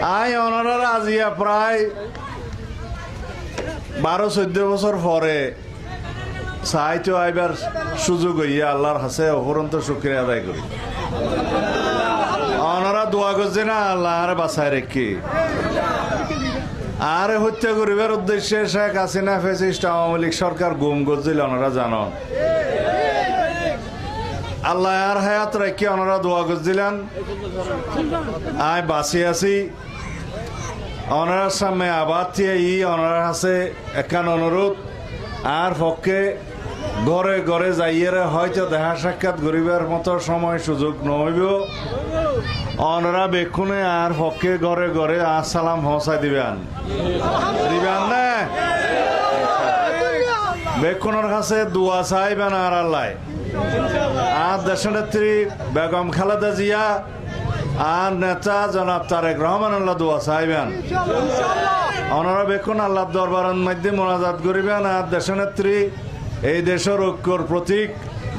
I অনারার আজিয়া প্রায় 12-14 বছর পরে সাহিত্য আইবার সুযোগ হইয়া আল্লাহর হাসে অপরন্ত শুক্রিয়া আদায় করি। অনারা দোয়া করছে না আল্লাহ আরে বাসায় রেখে আরে হত্যা করিবার উদ্দেশ্যে শেখ হাসিনা ফ্যাসিস্ট আওয়ামী লীগ সরকার গুম করছিল। ওনারা জানন আল্লাহ আর হায়াত রেখে ওনারা দোয়া করছিলেন আয় বাঁচি আছি। ওনার সামনে আবার ওনার কাছে একান অনুরোধ আর পক্ষে ঘরে ঘরে যাইয়েরে হয়তো দেখা সাক্ষাৎ গরিবের মতো সময় সুযোগ নহইব। ওনারা বেক্ষণে আর পক্ষে ঘরে ঘরে আসসালাম পৌঁছাই দিবেন না বেক্ষণের কাছে দোয়া চাইবেন আর আল্লাহ আর দেশনেত্রী বেগম খালেদা জিয়া আর নেতা জনাব তারেক রহমান আল্লাহ দোয়া চাইবেন। ওনারা বেক্ষণ আল্লাহ দরবারের মধ্যে মোনাজাত করিবেন আর দেশনেত্রী এই দেশের ঐক্যর প্রতীক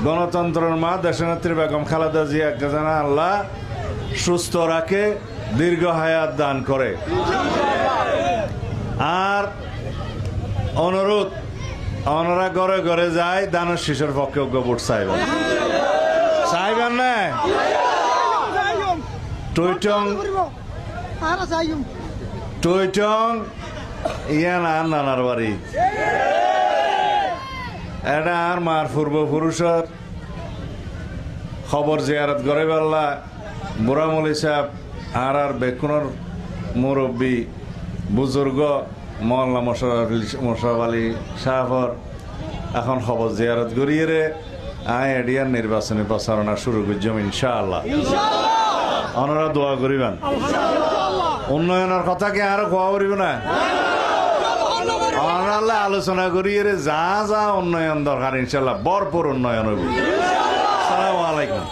গণতন্ত্রের মা দেশনেত্রী বেগম খালেদা জিয়া যেন আল্লাহ সুস্থ রাখে দীর্ঘ হায়াত দান করে। আর অনুরোধ ওনারা ঘরে ঘরে যায় দানের শিশুর পক্ষে ভোট চাইবেন না টইটং ইয়ান আর নানার বাড়ি এটা আর মার পূর্বপুরুষের খবর জিয়ারত করে বেল্লা বুড়ামলি সাহেব আর বেকুনের মুরব্বী বুজুর্গ মহল্লা মোশারফ আলী সাহেবর এখন খবর জিয়ারত করিয়ে রে আয় এডিয়ার নির্বাচনী প্রচারণা শুরু করছম ইনশাআল্লাহ। ওনারা দোয়া করিবেন উন্নয়নের কথা কি আরো কোয়া করিব না ওনারা আলোচনা করিয়ে রে যা যা উন্নয়ন দরকার ইনশাআল্লাহ ভরপুর উন্নয়ন হইব। আসসালামু আলাইকুম।